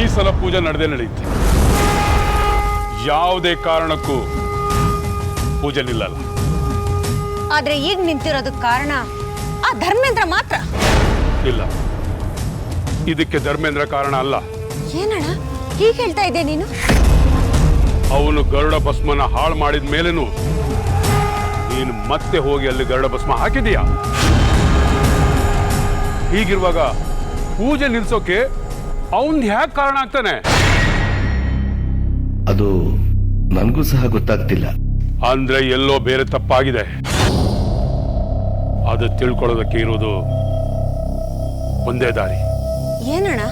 ಈ ಸಲ ಪೂಜೆ ನಡೆಯುತ್ತೆ. ಯಾವುದೇ ಕಾರಣಕ್ಕೂ ಪೂಜೆ ನಿಲ್ಲಲ್ಲ. ಆದ್ರೆ ಈಗ ನಿಂತಿರೋದಕ್ಕೆ ಕಾರಣ ಆ ಧರ್ಮೇಂದ್ರ ಮಾತ್ರ. ಇಲ್ಲ, ಇದಕ್ಕೆ ಧರ್ಮೇಂದ್ರ ಕಾರಣ ಅಲ್ಲ. ಏನಣ್ಣ ಹೀಗೆ ಹೇಳ್ತಾ ಇದ್ದೆ ನೀನು? ಅವನು ಗರುಡ ಭಸ್ಮನ ಹಾಳು ಮಾಡಿದ ಮೇಲೇನು ನೀನು ಮತ್ತೆ ಹೋಗಿ ಅಲ್ಲಿ ಗರುಡ ಭಸ್ಮ ಹಾಕಿದೀಯಾ? ಹೀಗಿರುವಾಗ ಪೂಜೆ ನಿಲ್ಸೋಕೆ ಅವನ್ ಹ್ಯಾಕ್ ಕಾರಣ ಆಗ್ತಾನೆ? ಅದು ನನಗೂ ಸಹ ಗೊತ್ತಾಗ್ತಿಲ್ಲ. ಅಂದ್ರೆ ಎಲ್ಲೋ ಬೇರೆ ತಪ್ಪಾಗಿದೆ. ಅದು ತಿಳ್ಕೊಳ್ಳೋದಕ್ಕೆ ಇರೋದು ಒಂದೇ ದಾರಿ. ಏನಣ್ಣ?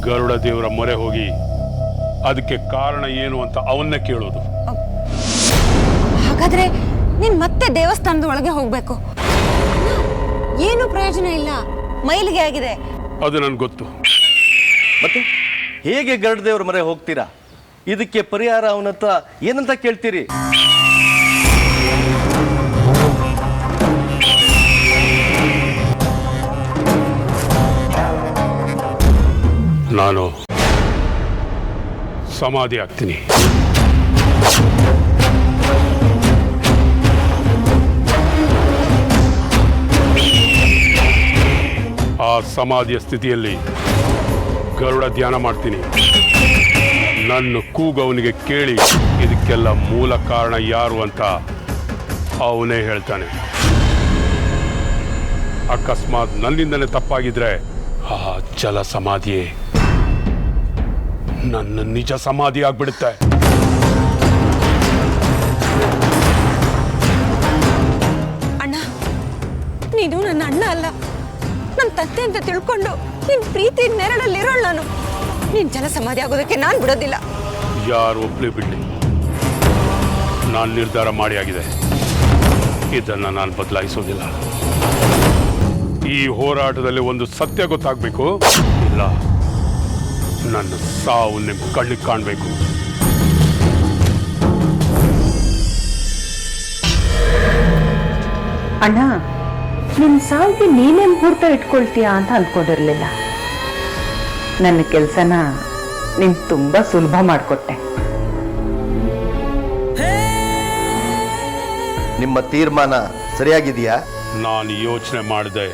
ಗರುಡ ದೇವರ ಮೊರೆ ಹೋಗಿ ಅದಕ್ಕೆ ಕಾರಣ ಏನು ಅಂತ ಅವನ್ನೇ ಕೇಳೋದು. ಹಾಗಾದ್ರೆ ನೀನ್ ಮತ್ತೆ ದೇವಸ್ಥಾನದ ಒಳಗೆ ಹೋಗ್ಬೇಕು. ಏನು ಪ್ರಯೋಜನ ಇಲ್ಲ, ಮೈಲಿಗೆ ಆಗಿದೆ. ಅದು ನನ್ಗೆ ಗೊತ್ತು. ಮತ್ತೆ ಹೇಗೆ ಗರುಡ ದೇವರ ಮೊರೆ ಹೋಗ್ತೀರಾ? ಇದಕ್ಕೆ ಪರಿಹಾರ ಅವನ ಹತ್ರ ಏನಂತ ಕೇಳ್ತೀರಿ? ನಾನು ಸಮಾಧಿ ಆಗ್ತೀನಿ. ಆ ಸಮಾಧಿಯ ಸ್ಥಿತಿಯಲ್ಲಿ ಗರುಡ ಧ್ಯಾನ ಮಾಡ್ತೀನಿ. ನನ್ನ ಕೂಗು ಅವನಿಗೆ ಕೇಳಿ ಇದಕ್ಕೆಲ್ಲ ಮೂಲ ಕಾರಣ ಯಾರು ಅಂತ ಅವನೇ ಹೇಳ್ತಾನೆ. ಅಕಸ್ಮಾತ್ ನನ್ನಿಂದಲೇ ತಪ್ಪಾಗಿದ್ರೆ ಆ ಜಲ ಸಮಾಧಿಯೇ ನನ್ನ ನಿಜ ಸಮಾಧಿ ಆಗ್ಬಿಡುತ್ತೆ. ಅಣ್ಣ, ನೀನು ನನ್ನ ಅಣ್ಣ ಅಲ್ಲ, ನನ್ನ ತಂದೆ ಅಂತ ತಿಳ್ಕೊಂಡು ನಿನ್ ಪ್ರೀತಿ ನೆರಳಲ್ಲಿರೋಳು ನಾನು. ನೀನ್ ಜಲ ಸಮಾಧಿ ಆಗೋದಕ್ಕೆ ನಾನು ಬಿಡೋದಿಲ್ಲ. ಯಾರು ಒಪ್ಲಿ ಬಿಡ್ಲಿ, ನಾನು ನಿರ್ಧಾರ ಮಾಡಿ ಆಗಿದೆ. ಇದನ್ನ ನಾನು ಬದಲಾಯಿಸೋದಿಲ್ಲ. ಈ ಹೋರಾಟದಲ್ಲಿ ಒಂದು ಸತ್ಯ ಗೊತ್ತಾಗಬೇಕು. ಇಲ್ಲ, ನನ್ನ ಸಾವು ನಿಮ್ಮ ಕಣ್ಣಿಗೆ ಕಾಣಬೇಕು. ಅಣ್ಣ, ನಿನ್ ಸಾವಿಗೆ ನೀನೇ ಮುಹೂರ್ತ ಇಟ್ಕೊಳ್ತೀಯಾ ಅಂತ ಅಂದ್ಕೊಂಡಿರ್ಲಿಲ್ಲ. ನನ್ನ ಕೆಲಸನ ನೀನ್ ತುಂಬಾ ಸುಲಭ ಮಾಡಿಕೊಟ್ಟೆ. ನಿಮ್ಮ ತೀರ್ಮಾನ ಸರಿಯಾಗಿದೆಯಾ? ನಾನು ಯೋಚನೆ ಮಾಡದೆ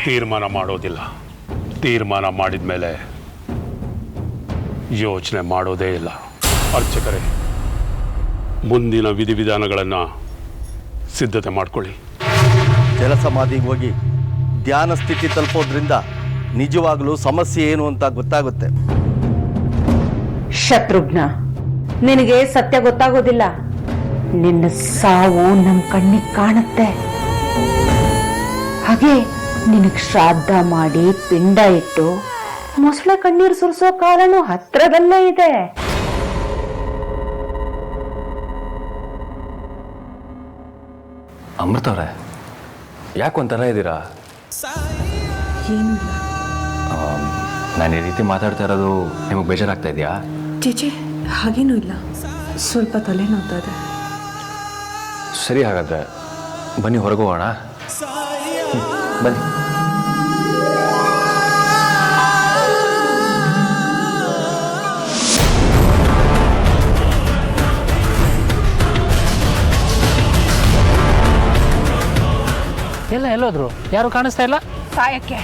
ತೀರ್ಮಾನ ಮಾಡೋದಿಲ್ಲ. ತೀರ್ಮಾನ ಮಾಡಿದ ಮೇಲೆ ಯೋಚನೆ ಮಾಡೋದೇ ಇಲ್ಲ. ಅರ್ಚಕರೇ, ಮುಂದಿನ ವಿಧಿವಿಧಾನಗಳನ್ನು ಸಿದ್ಧತೆ ಮಾಡ್ಕೊಳ್ಳಿ. ಜಲಸಮಾಧಿಗೆ ಹೋಗಿ ಧ್ಯಾನ ಸ್ಥಿತಿ ತಲುಪೋದ್ರಿಂದ ನಿಜವಾಗ್ಲೂ ಸಮಸ್ಯೆ ಏನು ಅಂತ ಗೊತ್ತಾಗುತ್ತೆ. ಶತ್ರುಘ್ನ, ನಿನಗೆ ಸತ್ಯ ಗೊತ್ತಾಗೋದಿಲ್ಲ. ನಿನ್ನ ಸಾವು ನಮ್ಮ ಕಣ್ಣಿಗೆ ಕಾಣುತ್ತೆ. ಹಾಗೆ ನಿನಗೆ ಶ್ರಾದ್ದ ಮಾಡಿ ಪಿಂಡ ಇಟ್ಟು ಮೊಸಳೆ ಕಣ್ಣೀರು ಸುರಿಸೋ ಕಾಲನೂ ಹತ್ರದಲ್ಲೇ ಇದೆ. ಅಮೃತ ಅವರೇ, ಯಾಕೊಂಥರ ಇದ್ದೀರಾ? ನಾನು ಈ ರೀತಿ ಮಾತಾಡ್ತಾ ಇರೋದು ನಿಮಗೆ ಬೇಜಾರಾಗ್ತಾ ಇದೆಯಾ? ಚೇಚೆ, ಹಾಗೇನೂ ಇಲ್ಲ, ಸ್ವಲ್ಪ ತಲೆ ನೋವ್ತಾ ಇದೆ. ಸರಿ, ಹಾಗಾದ್ರೆ ಬನ್ನಿ ಹೊರಗೆ ಹೋಗೋಣ. ಬನ್ನಿ. ಎಲ್ಲೋದ್ರು? ಯಾರು ಕಾಣಿಸ್ತಾ ಇಲ್ಲ. ಸಾಯಕ್ಕೆ.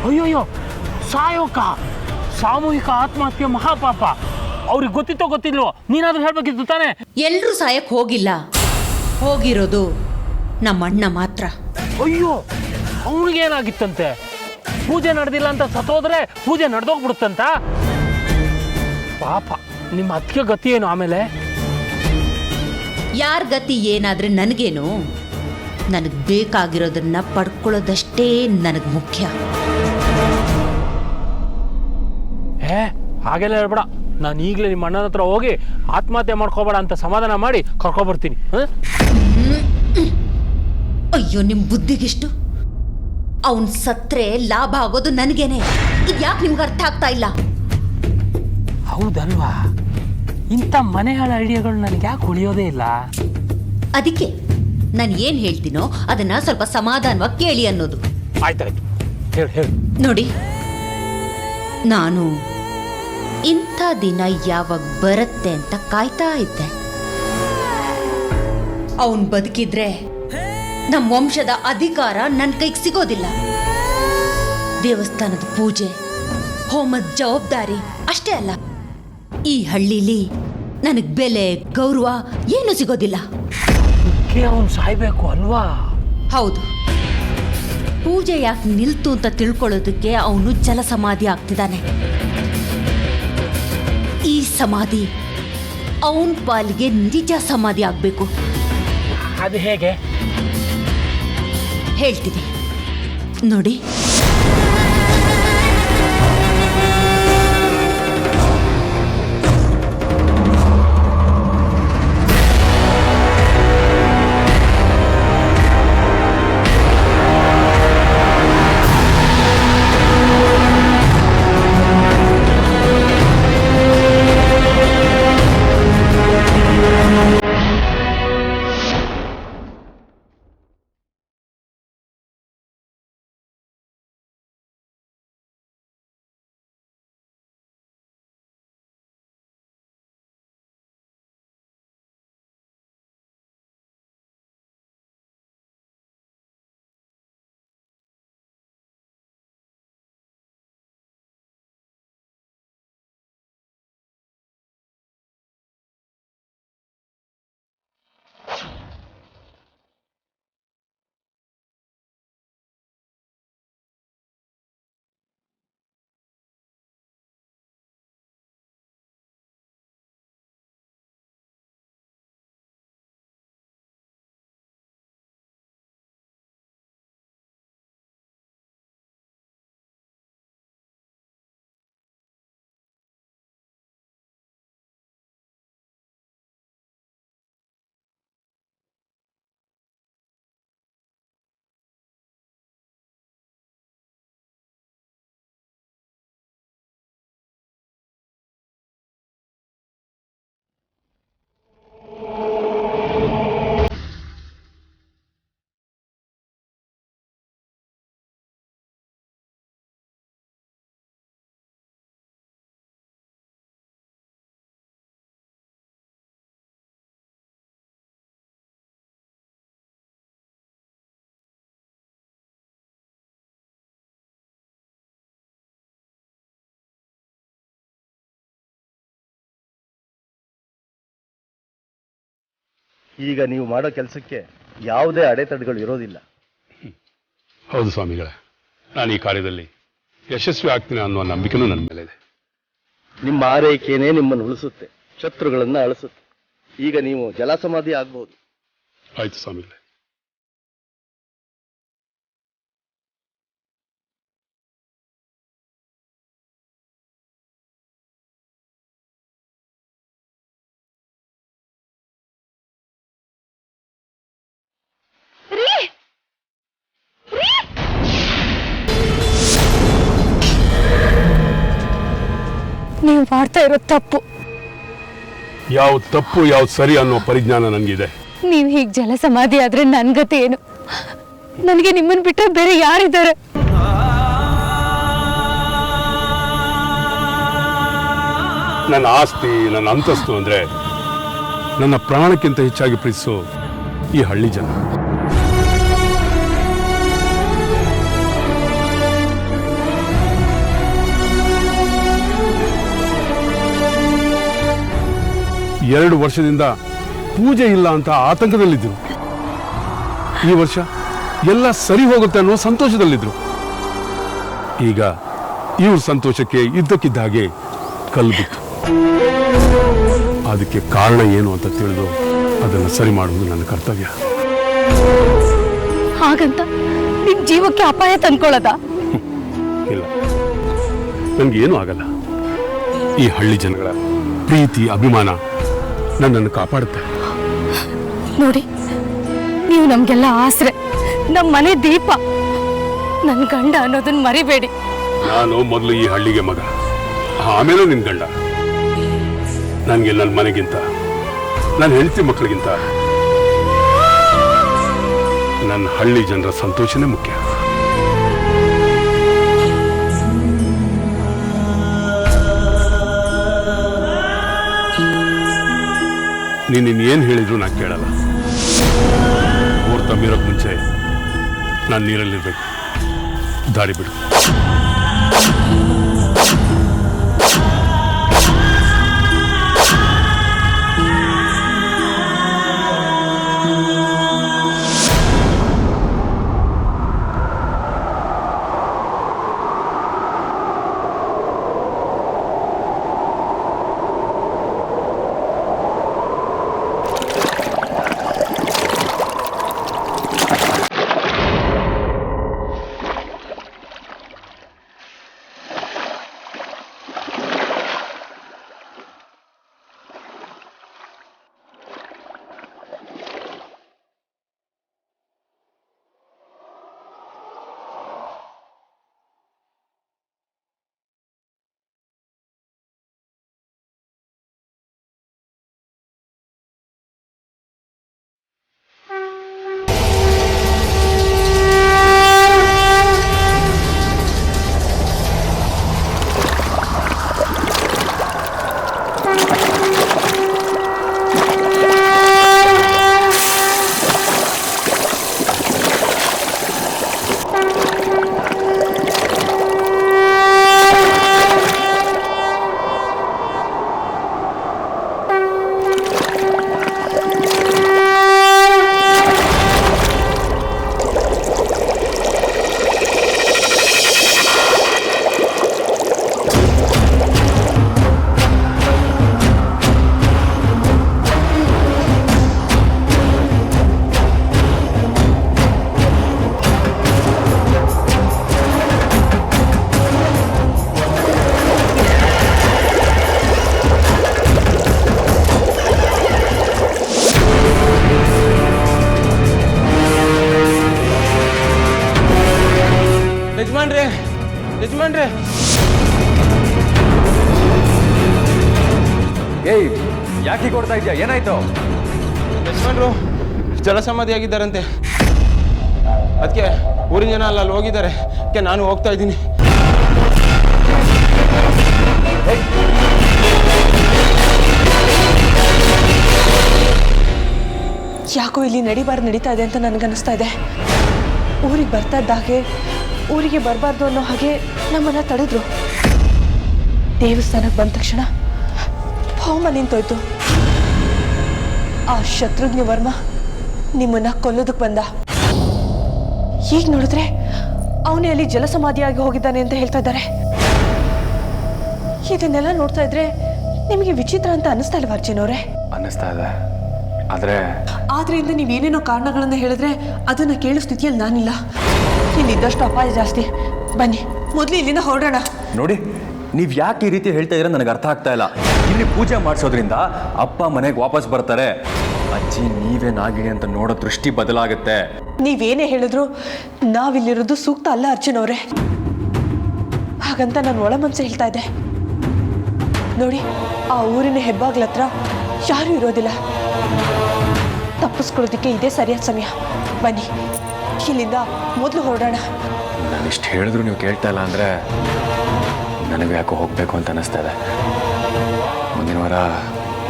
ಅಯ್ಯೋಯ್ಯೋ, ಸಾಯೋಕ? ಸಾಮೂಹಿಕ ಆತ್ಮಹತ್ಯೆ ಮಹಾಪಾಪ. ಅವ್ರಿಗೆ ಗೊತ್ತಿತ್ತೋ ಗೊತ್ತಿಲ್ವೋ, ನೀನಾದ್ರೂ ಹೇಳ್ಬೇಕಿತ್ತು ತಾನೆ. ಎಲ್ರೂ ಸಾಯಕ್ ಹೋಗಿಲ್ಲ, ಹೋಗಿರೋದು ನಮ್ಮಣ್ಣ ಮಾತ್ರ. ಅಯ್ಯೋ, ಅವನಿಗೇನಾಗಿತ್ತಂತೆ? ಪೂಜೆ ನಡೆದಿಲ್ಲ ಅಂತ ಸತ್ತೋದ್ರೆ ಪೂಜೆ ನಡೆದೋಗ್ಬಿಡುತ್ತಂತ. ಪಾಪ, ನಿಮ್ಮ ಅತ್ತಿಗೆ ಗತಿ ಏನು ಆಮೇಲೆ? ಯಾರ ಗತಿ ಏನಾದ್ರೆ ನನಗೇನು? ನನಗೆ ಬೇಕಾಗಿರೋದನ್ನ ಪಡ್ಕೊಳ್ಳೋದಷ್ಟೇ ನನಗೆ ಮುಖ್ಯ. ಹಾಗೆಲ್ಲ ಹೇಳ್ಬೇಡ. ನಾನು ಈಗಲೇ ನಿಮ್ಮ ಅಣ್ಣನ ಹತ್ರ ಹೋಗಿ ಆತ್ಮಹತ್ಯೆ ಮಾಡ್ಕೋಬೇಡ ಅಂತ ಸಮಾಧಾನ ಮಾಡಿ ಕರ್ಕೊಬರ್ತೀನಿ. ಅಯ್ಯೋ, ನಿಮ್ಮ ಬುದ್ಧಿಗಿಷ್ಟು? ಅವನ್ ಸತ್ರೆ ಲಾಭ ಆಗೋದು ನನಗೇನೆ. ಇದ್ಯಾಕೆ ನಿಮ್ಗೆ ಅರ್ಥ ಆಗ್ತಾ ಇಲ್ಲ? ಹೌದಲ್ವಾ? ಇಂಥ ಮನೆಗಳ ಐಡಿಯಾಗಳು ನನಗೆ ಯಾಕೆ ಉಳಿಯೋದೇ ಇಲ್ಲ? ಅದಕ್ಕೆ ನಾನು ಏನ್ ಹೇಳ್ತೀನೋ ಅದನ್ನ ಸ್ವಲ್ಪ ಸಮಾಧಾನವಾಗಿ ಕೇಳಿ ಅನ್ನೋದು. ಆಯ್ತಾಯ್ತು, ಹೇಳಿ ಹೇಳಿ. ನೋಡಿ, ನಾನು ಇಂಥ ದಿನ ಯಾವಾಗ ಬರುತ್ತೆ ಅಂತ ಕಾಯ್ತಾ ಇದ್ದೆ. ಅವನ್ ಬದುಕಿದ್ರೆ ನಮ್ಮ ವಂಶದ ಅಧಿಕಾರ ನನ್ನ ಕೈಗೆ ಸಿಗೋದಿಲ್ಲ. ದೇವಸ್ಥಾನದ ಪೂಜೆ, ಹೋಮದ ಜವಾಬ್ದಾರಿ ಅಷ್ಟೇ ಅಲ್ಲ, ಈ ಹಳ್ಳಿಲಿ ನನಗೆ ಬೆಲೆ ಗೌರವ ಏನು ಸಿಗೋದಿಲ್ಲ. ಅವನು ಸಾಯ್ಬೇಕು ಅಲ್ವಾ? ಹೌದು, ಪೂಜೆ ಯಾಕೆ ನಿಲ್ತು ಅಂತ ತಿಳ್ಕೊಳ್ಳೋದಕ್ಕೆ ಅವನು ಜಲಸಮಾಧಿ ಆಗ್ತಿದ್ದಾನೆ. ಈ ಸಮಾಧಿ ಅವನ ಪಾಲಿಗೆ ನಿಜ ಸಮಾಧಿ ಆಗ್ಬೇಕು. ಅದು ಹೇಗೆ? ಹೇಳ್ತೀನಿ ನೋಡಿ. ಈಗ ನೀವು ಮಾಡೋ ಕೆಲಸಕ್ಕೆ ಯಾವುದೇ ಅಡೆತಡೆಗಳು ಇರೋದಿಲ್ಲ. ಹೌದು ಸ್ವಾಮಿಗಳೇ, ನಾನು ಈ ಕಾರ್ಯದಲ್ಲಿ ಯಶಸ್ವಿ ಆಗ್ತೀನಿ ಅನ್ನೋ ನಂಬಿಕೆನೂ ನನ್ನ ಮೇಲೆ ಇದೆ. ನಿಮ್ಮ ಆರೈಕೆಯೇ ನಿಮ್ಮನ್ನು ಉಳಿಸುತ್ತೆ, ಶತ್ರುಗಳನ್ನ ಅಳಿಸುತ್ತೆ. ಈಗ ನೀವು ಜಲಸಮಾಧಿ ಆಗ್ಬಹುದು. ಆಯ್ತು ಸ್ವಾಮಿಗಳೇ. ನೀವು ಮಾಡ್ತಾ ಇರೋ ತಪ್ಪು. ಯಾವ್ದು ತಪ್ಪು ಯಾವ್ದು ಸರಿ ಅನ್ನೋ ಪರಿಜ್ಞಾನ ನನಗಿದೆ. ನೀವು ಹೀಗೆ ಜಲ ಸಮಾಧಿ ಆದ್ರೆ ನನ್ ಗತಿ ಏನು? ನನಗೆ ನಿಮ್ಮನ್ನು ಬಿಟ್ಟರೆ ಬೇರೆ ಯಾರಿದ್ದಾರೆ? ನನ್ನ ಆಸ್ತಿ, ನನ್ನ ಅಂತಸ್ತು ಅಂದ್ರೆ ನನ್ನ ಪ್ರಾಣಕ್ಕಿಂತ ಹೆಚ್ಚಾಗಿ ಪ್ರೀತಿಸೋ ಈ ಹಳ್ಳಿ ಜನ. ಎರಡು ವರ್ಷದಿಂದ ಪೂಜೆ ಇಲ್ಲ ಅಂತ ಆತಂಕದಲ್ಲಿದ್ದರು. ಈ ವರ್ಷ ಎಲ್ಲ ಸರಿ ಹೋಗುತ್ತೆ ಅನ್ನೋ ಸಂತೋಷದಲ್ಲಿದ್ರು. ಈಗ ಇವ್ರ ಸಂತೋಷಕ್ಕೆ ಇದ್ದಕ್ಕಿದ್ದ ಹಾಗೆ ಕಲ್ಲು ಬಿತ್ತು. ಅದಕ್ಕೆ ಕಾರಣ ಏನು ಅಂತ ತಿಳಿದು ಅದನ್ನು ಸರಿ ಮಾಡುವುದು ನನ್ನ ಕರ್ತವ್ಯ. ಹಾಗಂತ ನಿಮ್ ಜೀವಕ್ಕೆ ಅಪಾಯ ತಂದ್ಕೊಳ್ಳೋದಾ? ಇಲ್ಲ, ನನಗೇನು ಆಗಲ್ಲ. ಈ ಹಳ್ಳಿ ಜನಗಳ ಪ್ರೀತಿ, ಅಭಿಮಾನ ನನ್ನನ್ನು ಕಾಪಾಡುತ್ತೆ. ನೋಡಿ, ನೀವು ನಮ್ಗೆಲ್ಲ ಆಸರೆ, ನಮ್ಮ ಮನೆ ದೀಪ. ನನ್ನ ಗಂಡ ಅನ್ನೋದನ್ನ ಮರಿಬೇಡಿ. ನಾನು ಮೊದಲು ಈ ಹಳ್ಳಿಗೆ ಮಗ, ಆಮೇಲೆ ನಿನ್ ಗಂಡ. ನನಗೆ ನನ್ನ ಮನೆಗಿಂತ, ನನ್ನ ಹೆಂಡತಿ ಮಕ್ಕಳಿಗಿಂತ ನನ್ನ ಹಳ್ಳಿ ಜನರ ಸಂತೋಷನೇ ಮುಖ್ಯ. ನೀನು ಇನ್ನೇನು ಹೇಳಿದ್ರು ನಾನು ಕೇಳಲ್ಲ. ಮುಹೂರ್ತ ಮೀರೋಕ್ಕೆ ಮುಂಚೆ ನಾನು ನೀರಲ್ಲಿರ್ಬೇಕು. ದಾರಿ ಬಿಡು. ಯಜಮಾನ್ರೆ ಏಯ್ ಯಾಕೆ ಕೊಡ್ತಾ ಇದೆಯಾ? ಏನಾಯ್ತು? ಯಜಮಾನ್ರು ಜಲಸಮಾಧಿ ಆಗಿದ್ದಾರಂತೆ. ಅದಕ್ಕೆ ಊರಿನ ಜನ ಅಲ್ಲಿ ಹೋಗಿದ್ದಾರೆ. ಅದಕ್ಕೆ ನಾನು ಹೋಗ್ತಾ ಇದ್ದೀನಿ. ಯಾಕೋ ಇಲ್ಲಿ ನಡೀತಾ ಇದೆ ಅಂತ ನನಗನ್ನಿಸ್ತಾ ಇದೆ. ಊರಿಗೆ ಬರ್ತಾ ಇದ್ದಾಗೆ ಊರಿಗೆ ಬರಬಾರ್ದು ಅನ್ನೋ ಹಾಗೆ ನಮ್ಮನ್ನ ತಡೆದ್ರು. ದೇವಸ್ಥಾನಕ್ಕೆ ಬಂದ ತಕ್ಷಣ ಹೋಮ ನಿಂತೋಯ್ತು. ಆ ಶತ್ರುಘ್ನ ವರ್ಮ ನಿಮ್ಮನ್ನ ಕೊಲ್ಲೋದಕ್ಕೆ ಬಂದ. ಈಗ ನೋಡಿದ್ರೆ ಅವನೇ ಅಲ್ಲಿ ಜಲಸಮಾಧಿಯಾಗಿ ಹೋಗಿದ್ದಾನೆ ಅಂತ ಹೇಳ್ತಾ ಇದ್ದಾರೆ. ಇದನ್ನೆಲ್ಲ ನೋಡ್ತಾ ಇದ್ರೆ ನಿಮಗೆ ವಿಚಿತ್ರ ಅಂತ ಅನ್ನಿಸ್ತಾ ಇಲ್ವಾ ಅರ್ಜುನ್ ಅವರೇ? ಅನ್ನಿಸ್ತಾ ಇದೆ. ಆದ್ರಿಂದ ನೀವೇನೇನೋ ಕಾರಣಗಳನ್ನ ಹೇಳಿದ್ರೆ ಅದನ್ನ ಕೇಳೋ ಸ್ಥಿತಿಯಲ್ಲಿ ನಾನಿಲ್ಲ. ಇಲ್ಲಿದ್ದಷ್ಟು ಅಪಾಯ ಜಾಸ್ತಿ. ಬನ್ನಿ ಮೊದಲು ಇಲ್ಲಿಂದ ಹೊರಡೋಣ. ನೋಡಿ, ನೀವು ಯಾಕೆ ಈ ರೀತಿ ಹೇಳ್ತಾ ಇದ್ರೆ ನನಗೆ ಅರ್ಥ ಆಗ್ತಾ ಇಲ್ಲ. ಇಲ್ಲಿ ಪೂಜೆ ಮಾಡಿಸೋದ್ರಿಂದ ಅಪ್ಪ ಮನೆಗೆ ವಾಪಸ್ ಬರ್ತಾರೆ. ಅಜ್ಜಿ ನೀವೇ ನಾಗಿಣಿ ಅಂತ ನೋಡೋ ದೃಷ್ಟಿ ಬದಲಾಗುತ್ತೆ. ನೀವೇನೇ ಹೇಳಿದ್ರು ನಾವಿಲ್ಲಿರೋದು ಸೂಕ್ತ ಅಲ್ಲ ಅರ್ಜುನ್ ಅವರೇ. ಹಾಗಂತ ನಾನು ಒಳ ಮನಸ್ಸು ಹೇಳ್ತಾ ಇದ್ದೆ. ನೋಡಿ, ಆ ಊರಿನ ಹೆಬ್ಬಾಗ್ಲ ಹತ್ರ ಯಾರೂ ಇರೋದಿಲ್ಲ. ತಪ್ಪಿಸ್ಕೊಳ್ಳೋದಕ್ಕೆ ಇದೇ ಸರಿಯಾದ ಸಮಯ. ಬನ್ನಿ ಇಲ್ಲಿಂದ ಮೊದಲು ಹೊರಡೋಣ. ನಾನು ಇಷ್ಟು ಹೇಳಿದ್ರು ನೀವು ಕೇಳ್ತಾ ಇಲ್ಲ ಅಂದರೆ ನನಗೆ ಯಾಕೋ ಹೋಗಬೇಕು ಅಂತ ಅನ್ನಿಸ್ತಾ ಇದೆ. ಮುಂದಿನ ವಾರ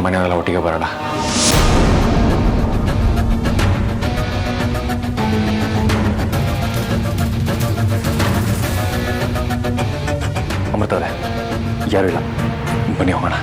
ಮನೆಯವರೆಲ್ಲ ಒಟ್ಟಿಗೆ ಬರೋಣ. ಅಮೃತ ಅವರೇ, ಯಾರೂ ಇಲ್ಲ, ಬನ್ನಿ ಹೋಗೋಣ.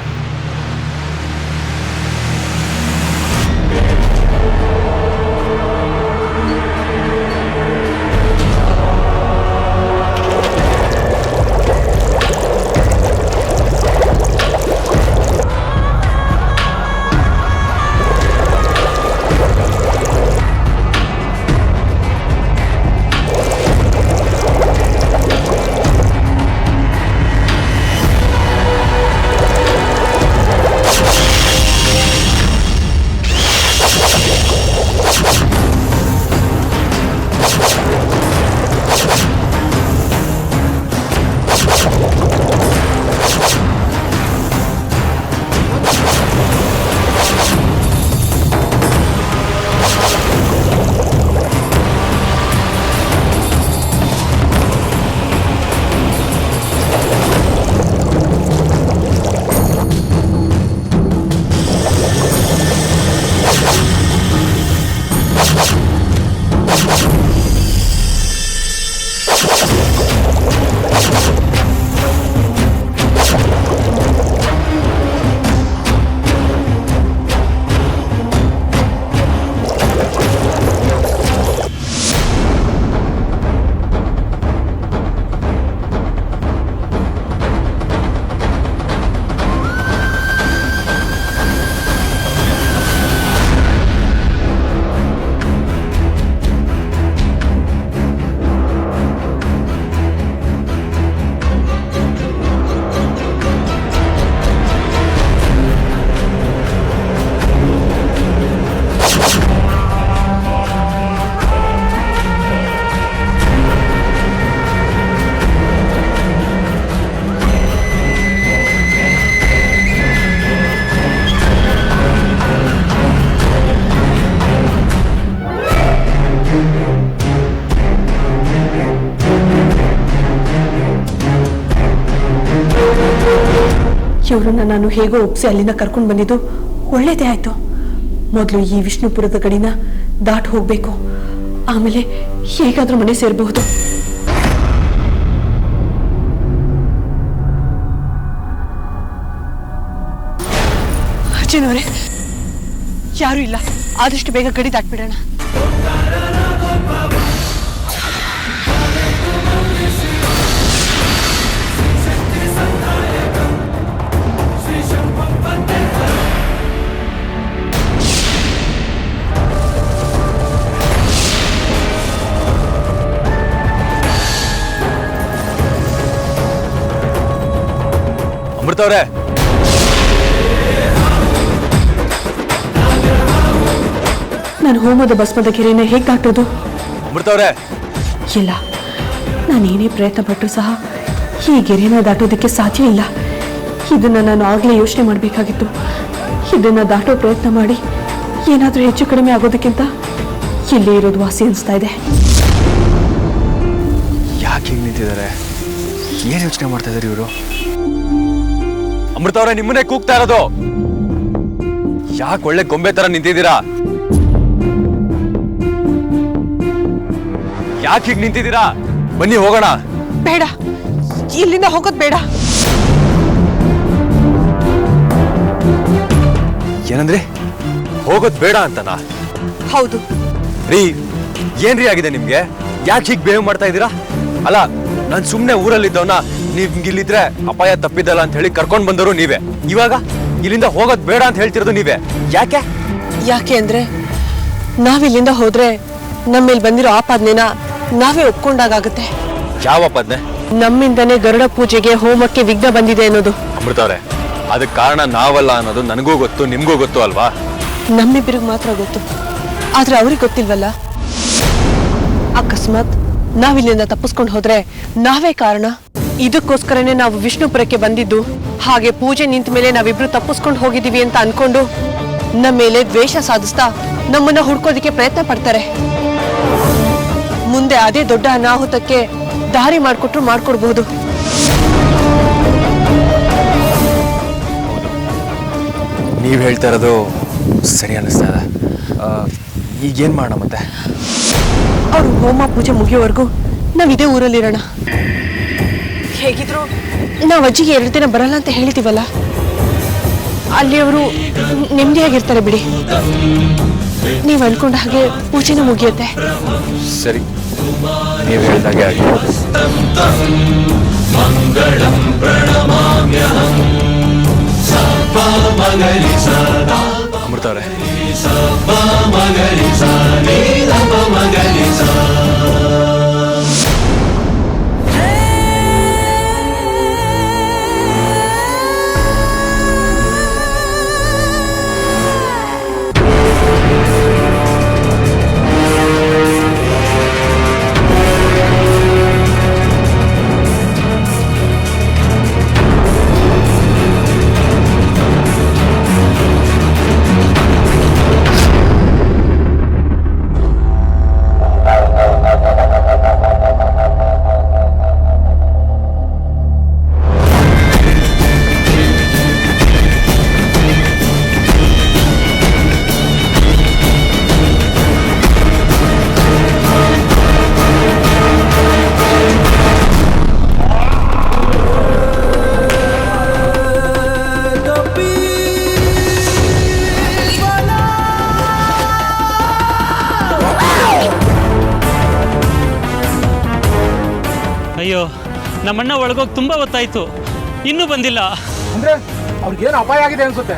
ಇವರನ್ನ ನಾನು ಹೇಗೋ ಒಪ್ಸಿ ಅಲ್ಲಿಂದ ಕರ್ಕೊಂಡು ಬಂದಿದ್ದು ಒಳ್ಳೇದೇ ಆಯ್ತು. ಮೊದಲು ಈ ವಿಷ್ಣುಪುರದ ಗಡಿನ ದಾಟ್ ಹೋಗ್ಬೇಕು, ಆಮೇಲೆ ಹೇಗಾದ್ರೂ ಮನೆ ಸೇರಬಹುದು. ಅಜ್ಜನವರೇ, ಯಾರು ಇಲ್ಲ, ಆದಷ್ಟು ಬೇಗ ಗಡಿ ದಾಟ್ಬಿಡೋಣ. ಅಮೃತವ್ರೆ, ನಾನು ಹೋಮದ ಭಸ್ಮದ ಕೆರೆಯನ್ನು ಹೇಗೆ ದಾಟೋದು? ಅಮೃತವ್ರೆ, ಇಲ್ಲ, ನಾನೇನೇ ಪ್ರಯತ್ನ ಪಟ್ಟರು ಸಹ ಈ ಗೆರೆನ ದಾಟೋದಕ್ಕೆ ಸಾಧ್ಯ ಇಲ್ಲ. ಇದನ್ನ ನಾನು ಆಗಲೇ ಯೋಚನೆ ಮಾಡಬೇಕಾಗಿತ್ತು. ಇದನ್ನ ದಾಟೋ ಪ್ರಯತ್ನ ಮಾಡಿ ಏನಾದರೂ ಹೆಚ್ಚು ಕಡಿಮೆ ಆಗೋದಕ್ಕಿಂತ ಇಲ್ಲೇ ಇರೋದು ವಾಸಿ ಅನಿಸ್ತಾ ಇದೆ. ಯಾಕೆ ಹೀಗೆ ನಿಂತಿದ್ದಾರೆ? ಏನು ಯೋಚನೆ ಮಾಡ್ತಾ ಇದ್ದಾರೆ ಇವರು? ಅಮೃತವ್ರೆ, ನಿಮ್ಮನ್ನೇ ಕೂಗ್ತಾ ಇರೋದು. ಯಾಕೆ ಒಳ್ಳೆ ಗೊಂಬೆ ತರ ನಿಂತಿದ್ದೀರಾ? ಯಾಕೆ ಹೀಗೆ ನಿಂತಿದ್ದೀರಾ? ಬನ್ನಿ ಹೋಗೋಣ. ಬೇಡ, ಇಲ್ಲಿಂದ ಹೋಗೋದು ಬೇಡ. ಏನಂದ್ರೆ ಹೋಗೋದು ಬೇಡ ಅಂತನಾ? ಹೌದು ರೀ, ಏನ್ರಿ ಆಗಿದೆ ನಿಮ್ಗೆ? ಯಾಕೆ ಹೀಗೆ ಬಿಹೇವ್ ಮಾಡ್ತಾ ಇದ್ದೀರಾ? ಅಲ್ಲ, ನಾನು ಸುಮ್ಮನೆ ಊರಲ್ಲಿದ್ದವನ ನಿಮ್ಗಿಲ್ಲಿದ್ರೆ ಅಪಾಯ ತಪ್ಪಿದ್ದಲ್ಲ ಅಂತ ಹೇಳಿ ಕರ್ಕೊಂಡು ಬಂದವರು ನೀವೇ. ಇವಾಗ ಇಲ್ಲಿಂದ ಹೋಗೋದು ಬೇಡ ಅಂತ ಹೇಳ್ತಿರೋದು ನೀವೇ. ಯಾಕೆ? ಯಾಕೆ ಅಂದ್ರೆ ನಾವಿಲ್ಲಿಂದ ಹೋದ್ರೆ ನಮ್ಮೇಲೆ ಬಂದಿರೋ ಆಪಾದನೆನ ನಾವೇ ಒಪ್ಕೊಂಡಾಗುತ್ತೆ. ಯಾವ ಆಪಾದನೆ? ನಮ್ಮಿಂದನೇ ಗರುಡ ಪೂಜೆಗೆ ಹೋಮಕ್ಕೆ ವಿಘ್ನ ಬಂದಿದೆ ಅನ್ನೋದು. ಅಮೃತವ್ರೆ, ಅದಕ್ಕೆ ಕಾರಣ ನಾವಲ್ಲ ಅನ್ನೋದು ನನಗೂ ಗೊತ್ತು, ನಿಮ್ಗೂ ಗೊತ್ತು ಅಲ್ವಾ? ನಮ್ಮಿಬ್ಬರಿಗೆ ಮಾತ್ರ ಗೊತ್ತು, ಆದ್ರೆ ಅವ್ರಿಗೆ ಗೊತ್ತಿಲ್ವಲ್ಲ. ಅಕಸ್ಮಾತ್ ನಾವಿಲ್ಲಿಂದ ತಪ್ಪಿಸ್ಕೊಂಡು ಹೋದ್ರೆ ನಾವೇ ಕಾರಣ. ಇದಕ್ಕೋಸ್ಕರನೇ ನಾವು ವಿಷ್ಣುಪುರಕ್ಕೆ ಬಂದಿದ್ದು. ಹಾಗೆ ಪೂಜೆ ನಿಂತ ಮೇಲೆ ನಾವಿಬ್ರು ತಪ್ಪಿಸ್ಕೊಂಡು ಹೋಗಿದೀವಿ ಅಂತ ಅನ್ಕೊಂಡು ನಮ್ಮ ಮೇಲೆ ದ್ವೇಷ ಸಾಧಿಸ್ತಾ ನಮ್ಮನ್ನ ಹುಡ್ಕೋದಿಕ್ಕೆ ಪ್ರಯತ್ನ ಪಡ್ತಾರೆ. ಮುಂದೆ ಅದೇ ದೊಡ್ಡ ಅನಾಹುತಕ್ಕೆ ದಾರಿ ಮಾಡಿಕೊಟ್ರು ಮಾಡ್ಕೊಡ್ಬಹುದು. ನೀವು ಹೇಳ್ತಾ ಇರೋದು ಸರಿ ಅನ್ನಿಸ್ತಾ ಇದೆ. ಈಗೇನು ಮಾಡೋಣ ಮತ್ತೆ? ಅವ್ರು ಹೋಮ ಪೂಜೆ ಮುಗಿಯೋವರೆಗೂ ನಾವ್ ಇದೇ ಊರಲ್ಲಿರೋಣ. ಹೇಗಿದ್ರು ನಾವ್ ಅಜ್ಜಿಗೆ 2 ದಿನ ಬರಲ್ಲ ಅಂತ ಹೇಳಿದೀವಲ್ಲ, ಅಲ್ಲಿ ಅವರು ನೆಮ್ಮದಿಯಾಗಿರ್ತಾರೆ ಬಿಡಿ. ನೀವು ಅನ್ಕೊಂಡ ಹಾಗೆ ಪೂಜೆನೂ ಮುಗಿಯುತ್ತೆ. ಸರಿ, ನೀವು ಹೇಳಿದಾಗೆ ಆಗಿ. ಅಮೃತವ್ರೆ, ಅಯ್ಯೋ, ನಮ್ಮಣ್ಣ ಒಳಗೋಗಿ ತುಂಬ ಹೊತ್ತಾಯ್ತು, ಇನ್ನೂ ಬಂದಿಲ್ಲ. ಅಂದ್ರೆ ಅವ್ರಿಗೇನು ಅಪಾಯ ಆಗಿದೆ ಅನ್ಸುತ್ತೆ.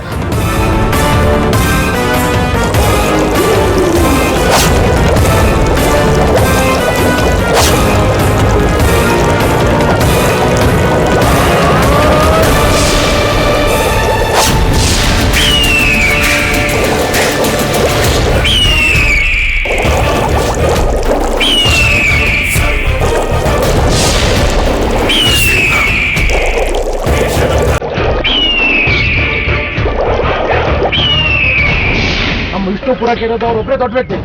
ವಿಷ್ಣುಪುರಕ್ಕೆ ಇರೋದು ಅವ್ರೊಬ್ಬರೇ ದೊಡ್ಡ ವ್ಯಕ್ತಿ.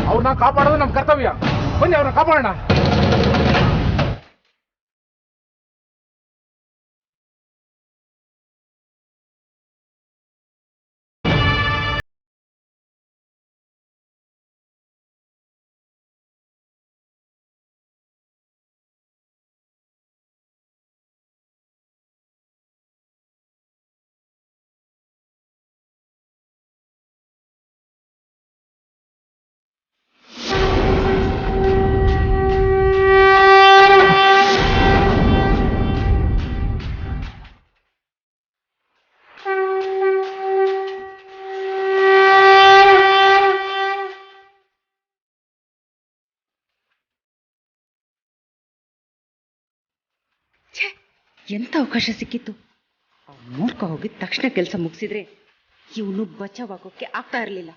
ಅವ್ರನ್ನ ಕಾಪಾಡೋದು ನಮ್ಮ ಕರ್ತವ್ಯ. ಬನ್ನಿ, ಅವ್ರನ್ನ ಕಾಪಾಡೋಣ. ಎಂಥ ಅವಕಾಶ ಸಿಕ್ಕಿತ್ತು. ಮೂರ್ಖ ಹೋಗಿದ ತಕ್ಷಣ ಕೆಲಸ ಮುಗಿಸಿದ್ರೆ ಇವನು ಬಚಾವಾಗೋಕ್ಕೆ ಆಗ್ತಾ ಇರಲಿಲ್ಲ.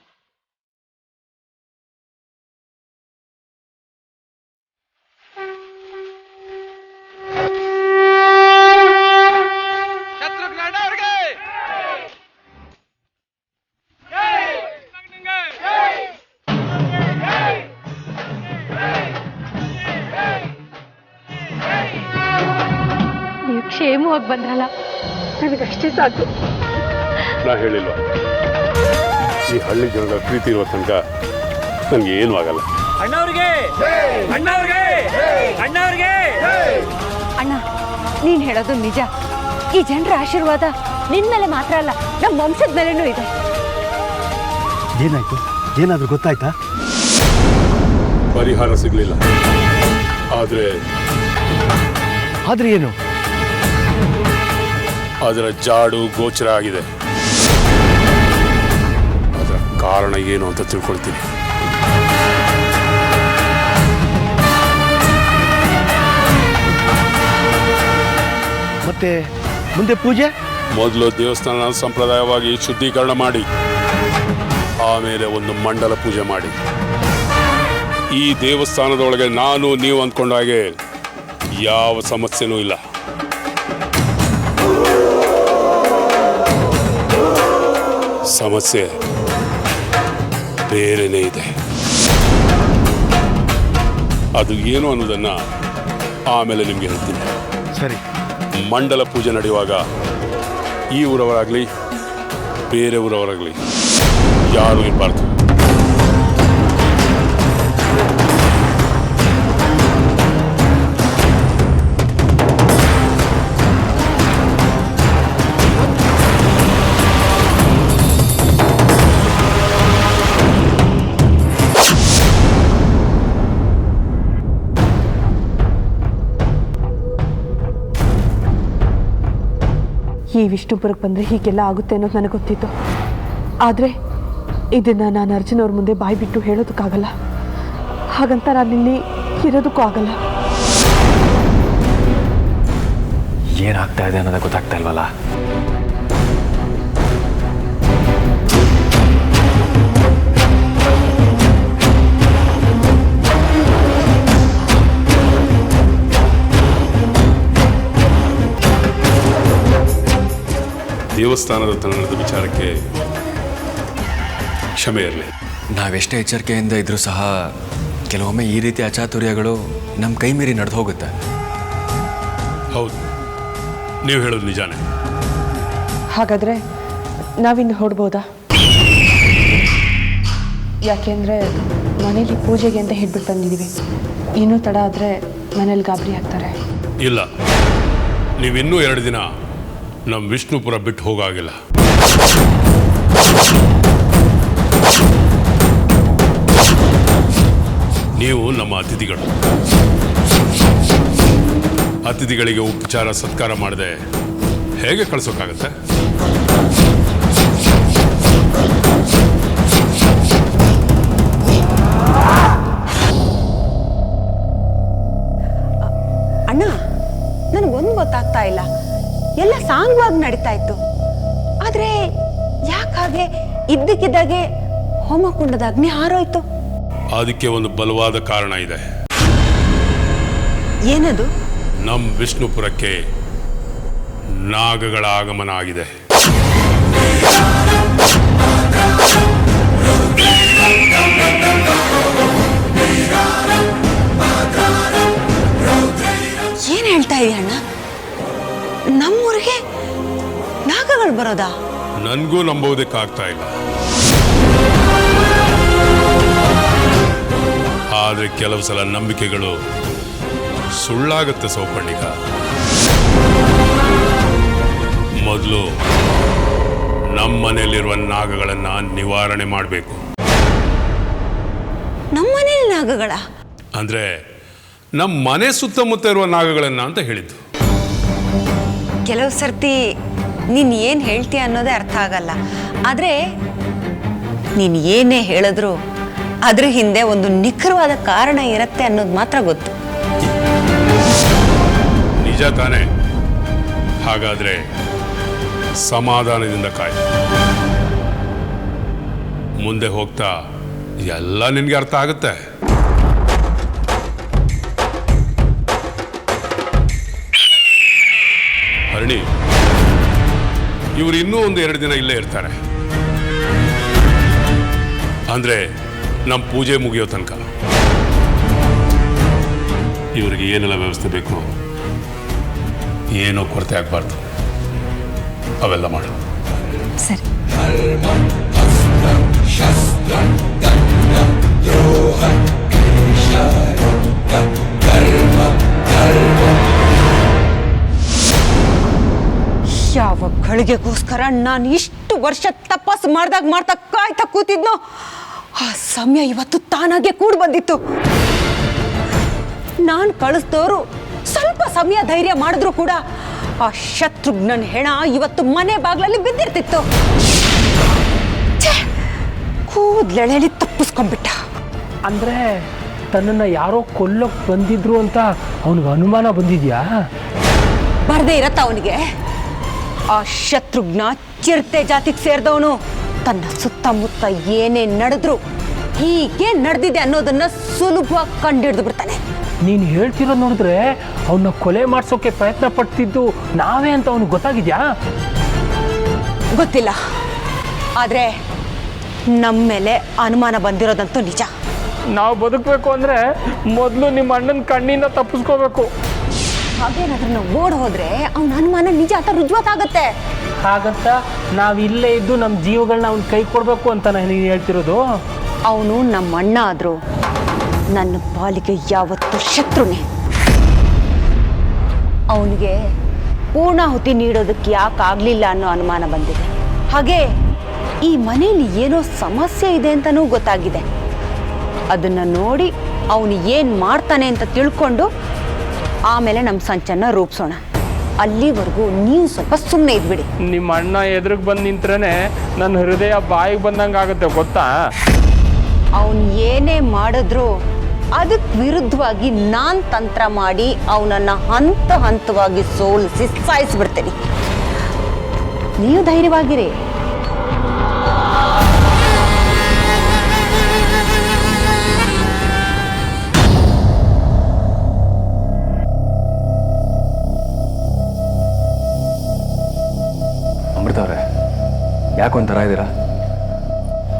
ನೀವು ಕ್ಷೇಮವಾಗಿ ಬಂದ್ರಲ್ಲ, ನನಗಷ್ಟೇ ಸಾಕು. ನಾ ಹೇಳಿಲ್ವ, ಈ ಹಳ್ಳಿ ಜನರ ಪ್ರೀತಿ ಇರುವ ತನಕ ನನಗೆ ಏನೂ ಆಗಲ್ಲ. ಅಣ್ಣವ್ರಿಗೆ ಅಣ್ಣವ್ರಿಗೆ ಅಣ್ಣವ್ರಿಗೆ ಅಣ್ಣ, ನೀನ್ ಹೇಳೋದು ನಿಜ. ಈ ಜನರ ಆಶೀರ್ವಾದ ನಿನ್ ಮೇಲೆ ಮಾತ್ರ ಅಲ್ಲ, ನಮ್ಮ ವಂಶದ ಮೇಲೇನೂ ಇದೆ. ಏನಾಯ್ತು? ಏನಾದ್ರೂ ಗೊತ್ತಾಯ್ತಾ? ಪರಿಹಾರ ಸಿಗ್ಲಿಲ್ಲ. ಆದ್ರೆ ಏನು? ಅದರ ಜಾಡು ಗೋಚರ ಆಗಿದೆ. ಅದರ ಕಾರಣ ಏನು ಅಂತ ತಿಳ್ಕೊಳ್ತೀನಿ. ಮತ್ತೆ ಮುಂದೆ ಪೂಜೆ? ಮೊದಲು ದೇವಸ್ಥಾನ ಸಂಪ್ರದಾಯವಾಗಿ ಶುದ್ಧೀಕರಣ ಮಾಡಿ, ಆಮೇಲೆ ಒಂದು ಮಂಡಲ ಪೂಜೆ ಮಾಡಿ. ಈ ದೇವಸ್ಥಾನದೊಳಗೆ ನಾನು ನೀವು ಅಂದ್ಕೊಂಡ ಹಾಗೆ ಯಾವ ಸಮಸ್ಯೆನೂ ಇಲ್ಲ. ಸಮಸ್ಯೆ ಬೇರೆನೇ ಇದೆ. ಅದು ಏನು ಅನ್ನೋದನ್ನ ಆಮೇಲೆ ನಿಮ್ಗೆ ಹೇಳ್ತೀನಿ. ಸರಿ. ಮಂಡಲ ಪೂಜೆ ನಡೆಯುವಾಗ ಈ ಊರವರಾಗ್ಲಿ ಬೇರೆ ಊರವರಾಗ್ಲಿ ಯಾರು ಇರಬಾರ್ದು. ಈ ವಿಷ್ಣುಪುರಕ್ಕೆ ಬಂದರೆ ಹೀಗೆಲ್ಲ ಆಗುತ್ತೆ ಅನ್ನೋದು ನನಗೆ ಗೊತ್ತಿತ್ತು. ಆದರೆ ಇದನ್ನು ನಾನು ಅರ್ಜುನ್ ಅವ್ರ ಮುಂದೆ ಬಾಯಿ ಬಿಟ್ಟು ಹೇಳೋದಕ್ಕಾಗಲ್ಲ. ಹಾಗಂತ ನಾನಿಲ್ಲಿ ಇರೋದಕ್ಕೂ ಆಗಲ್ಲ. ಏನಾಗ್ತಾ ಇದೆ ಅನ್ನೋದು ಗೊತ್ತಾಗ್ತಾ ಇಲ್ವಲ್ಲ. ದೇವಸ್ಥಾನದ ಹತ್ರ ನಡೆದ ವಿಚಾರಕ್ಕೆ ಕ್ಷಮೆ ಇರಲಿ. ನಾವೆಷ್ಟೇ ಎಚ್ಚರಿಕೆಯಿಂದ ಇದ್ರೂ ಸಹ ಕೆಲವೊಮ್ಮೆ ಈ ರೀತಿ ಅಚಾತುರ್ಯಗಳು ನಮ್ಮ ಕೈ ಮೀರಿ ನಡೆದು ಹೋಗುತ್ತೆ. ಹೌದು, ನೀವು ಹೇಳೋದು ನಿಜಾನೇ. ಹಾಗಾದರೆ ನಾವಿನ್ನು ಹೊಡ್ಬೋದಾ? ಯಾಕೆಂದರೆ ಮನೇಲಿ ಪೂಜೆಗೆ ಅಂತ ಹಿಡ್ಬಿಟ್ಟು ಬಂದಿದ್ದೀವಿ. ಇನ್ನೂ ತಡ ಆದರೆ ಮನೇಲಿ ಗಾಬರಿ ಆಗ್ತಾರೆ. ಇಲ್ಲ, ನೀವಿನ್ನೂ 2 ದಿನ ನಮ್ಮ ವಿಷ್ಣುಪುರ ಬಿಟ್ಟು ಹೋಗಾಗಿಲ್ಲ. ನೀವು ನಮ್ಮ ಅತಿಥಿಗಳು. ಅತಿಥಿಗಳಿಗೆ ಉಪಚಾರ ಸತ್ಕಾರ ಮಾಡದೆ ಹೇಗೆ ಕಳಿಸೋಕ್ಕಾಗತ್ತೆ? ಅಣ್ಣ, ನನಗೊಂದು ಗೊತ್ತಾಗ್ತಾ ಇಲ್ಲ. ಎಲ್ಲ ಸಾಂಗವಾಗಿ ನಡೀತಾ ಇತ್ತು. ಆದ್ರೆ ಯಾಕಾಗೆ ಇದ್ದಕ್ಕಿದ್ದಾಗೆ ಹೋಮಕುಂಡದ ಅಗ್ನಿ ಹಾರೋಯ್ತು? ಅದಕ್ಕೆ ಒಂದು ಬಲವಾದ ಕಾರಣ ಇದೆ. ಏನದು? ನಮ್ಮ ವಿಷ್ಣುಪುರಕ್ಕೆ ನಾಗಗಳ ಆಗಮನ ಆಗಿದೆ. ಏನ್ ಹೇಳ್ತಾ ಇದೀಯ ಅಣ್ಣ? ನಮ್ಮೂರಿಗೆ ನಾಗಗಳು ಬರೋದಾ? ನನಗೂ ನಂಬೋದಕ್ಕಾಗ್ತಾ ಇಲ್ಲ. ಆದ್ರೆ ಕೆಲವು ಸಲ ನಂಬಿಕೆಗಳು ಸುಳ್ಳಾಗುತ್ತೆ ಸೌಪರ್ಣಿಕ. ಮೊದಲು ನಮ್ಮ ಮನೆಯಲ್ಲಿರುವ ನಾಗಗಳನ್ನ ನಿವಾರಣೆ ಮಾಡಬೇಕು. ನಮ್ಮನೇಲಿ ನಾಗಗಳ? ಅಂದ್ರೆ ನಮ್ಮ ಮನೆ ಸುತ್ತಮುತ್ತ ಇರುವ ನಾಗಗಳನ್ನ ಅಂತ ಹೇಳಿದ್ದು. ಕೆಲವು ಸರ್ತಿ ನೀನ್ ಏನ್ ಹೇಳ್ತೀಯ ಅನ್ನೋದೇ ಅರ್ಥ ಆಗಲ್ಲ. ಆದ್ರೆ ನೀನ್ ಏನೇ ಹೇಳಿದ್ರು ಅದ್ರ ಹಿಂದೆ ಒಂದು ನಿಖರವಾದ ಕಾರಣ ಇರತ್ತೆ ಅನ್ನೋದು ಮಾತ್ರ ಗೊತ್ತು. ನಿಜ ತಾನೇ? ಹಾಗಾದ್ರೆ ಸಮಾಧಾನದಿಂದ ಕಾಯಿ. ಮುಂದೆ ಹೋಗ್ತಾ ಎಲ್ಲ ನಿನಗೆ ಅರ್ಥ ಆಗುತ್ತೆ. ಹರಣಿ, ಇವರು ಇನ್ನೂ 1-2 ದಿನ ಇಲ್ಲೇ ಇರ್ತಾರೆ. ಅಂದ್ರೆ ನಮ್ಮ ಪೂಜೆ ಮುಗಿಯೋ ತನಕ ಇವರಿಗೆ ಏನೆಲ್ಲ ವ್ಯವಸ್ಥೆ ಬೇಕು, ಏನೋ ಕೊರತೆ ಆಗಬಾರ್ದು, ಅವೆಲ್ಲ ಮಾಡು. ಸರಿ. ಯಾವ ಗಳಿಗೆಗೋಸ್ಕರ ನಾನು ಇಷ್ಟು ವರ್ಷ ತಪಸ್ಸು ಮಾಡ್ತಾ ಕಾಯ್ತಾ ಕೂತಿದ್ನೋ ಆ ಸಮಯ ಇವತ್ತು ತಾನಾಗೆ ಕೂಡ್ ಬಂದಿತ್ತು. ನಾನು ಕಳಿಸ್ದವರು ಸ್ವಲ್ಪ ಸಮಯ ಧೈರ್ಯ ಮಾಡಿದ್ರು ಕೂಡ ಆ ಶತ್ರುಘ್ನನ ಹೆಣ ಇವತ್ತು ಮನೆ ಬಾಗ್ಲಲ್ಲಿ ಬಿದ್ದಿರ್ತಿತ್ತು. ಕೂದ್ಲೆಳೆಲಿ ತಪ್ಪಿಸ್ಕೊಂಡ್ಬಿಟ್ಟ. ಅಂದ್ರೆ ತನ್ನನ್ನ ಯಾರೋ ಕೊಲ್ಲೋಕ್ ಬಂದಿದ್ರು ಅಂತ ಅವನಿಗೆ ಅನುಮಾನ ಬಂದಿದ್ಯಾ? ಬರ್ದೇ ಇರತ್ತ ಅವನಿಗೆ. ಆ ಶತ್ರುಘ್ನ ಚಿರತೆ ಜಾತಿಗೆ ಸೇರಿದವನು. ತನ್ನ ಸುತ್ತಮುತ್ತ ಏನೇ ನಡೆದ್ರು ಹೀಗೆ ನಡೆದಿದೆ ಅನ್ನೋದನ್ನ ಸುಲಭವಾಗಿ ಕಂಡಿಡ್ದು ಬಿಡ್ತಾನೆ. ನೀನು ಹೇಳ್ತಿರೋದು ನೋಡಿದ್ರೆ ಅವನ್ನ ಕೊಲೆ ಮಾಡ್ಸೋಕೆ ಪ್ರಯತ್ನ ಪಡ್ತಿದ್ದು ನಾವೇ ಅಂತ ಅವನಿಗೆ ಗೊತ್ತಾಗಿದ್ಯಾ? ಗೊತ್ತಿಲ್ಲ, ಆದ್ರೆ ನಮ್ಮ ಮೇಲೆ ಅನುಮಾನ ಬಂದಿರೋದಂತೂ ನಿಜ. ನಾವು ಬದುಕಬೇಕು ಅಂದ್ರೆ ಮೊದಲು ನಿಮ್ಮ ಅಣ್ಣನ ಕಣ್ಣಿಂದ ತಪ್ಪಿಸ್ಕೋಬೇಕು. ಹಾಗೇನಾದ್ರೂ ನಾವು ಓಡ್ ಹೋದ್ರೆ ಅವನ ಅನುಮಾನ ನಿಜ ಅಂತ ರುಜುವಾತಾಗತ್ತೆ. ಹಾಗಂತ ನಾವು ಇಲ್ಲೇ ಇದ್ದು ನಮ್ಮ ಜೀವಗಳನ್ನ ಅವ್ನ ಕೈ ಕೊಡಬೇಕು ಅಂತ ನೀನು ಹೇಳ್ತಿರೋದು? ಅವನು ನಮ್ಮ ಅಣ್ಣ ಆದ್ರೂ ನನ್ನ ಪಾಲಿಗೆ ಯಾವತ್ತೂ ಶತ್ರುನೇ. ಅವನಿಗೆ ಪೂರ್ಣಾಹುತಿ ನೀಡೋದಕ್ಕೆ ಯಾಕಾಗಲಿಲ್ಲ ಅನ್ನೋ ಅನುಮಾನ ಬಂದಿದೆ. ಹಾಗೆ ಈ ಮನೆಯಲ್ಲಿ ಏನೋ ಸಮಸ್ಯೆ ಇದೆ ಅಂತನೂ ಗೊತ್ತಾಗಿದೆ. ಅದನ್ನು ನೋಡಿ ಅವನು ಏನು ಮಾಡ್ತಾನೆ ಅಂತ ತಿಳ್ಕೊಂಡು ಆಮೇಲೆ ನಮ್ಮ ಸಂಚನ್ನ ರೂಪಿಸೋಣ. ಅಲ್ಲಿವರೆಗೂ ನೀವು ಸ್ವಲ್ಪ ಸುಮ್ಮನೆ ಇದ್ಬಿಡಿ. ನಿಮ್ಮ ಅಣ್ಣ ಎದುರಿಗೆ ಬಂದು ನಿಂತ್ರೆ ನನ್ನ ಹೃದಯ ಬಾಯಿಗೆ ಬಂದಂಗೆ ಆಗುತ್ತೆ ಗೊತ್ತಾ? ಅವನು ಏನೇ ಮಾಡಿದ್ರು ಅದಕ್ಕೆ ವಿರುದ್ಧವಾಗಿ ನಾನು ತಂತ್ರ ಮಾಡಿ ಅವನನ್ನು ಹಂತವಾಗಿ ಸೋಲಿಸಿ ಸಾಯಿಸ್ಬಿಡ್ತೀನಿ. ನೀವು ಧೈರ್ಯವಾಗಿರಿ. ಅಮೃತವ್ರೆ, ಯಾಕೊಂಥರ ಇದ್ದೀರಾ?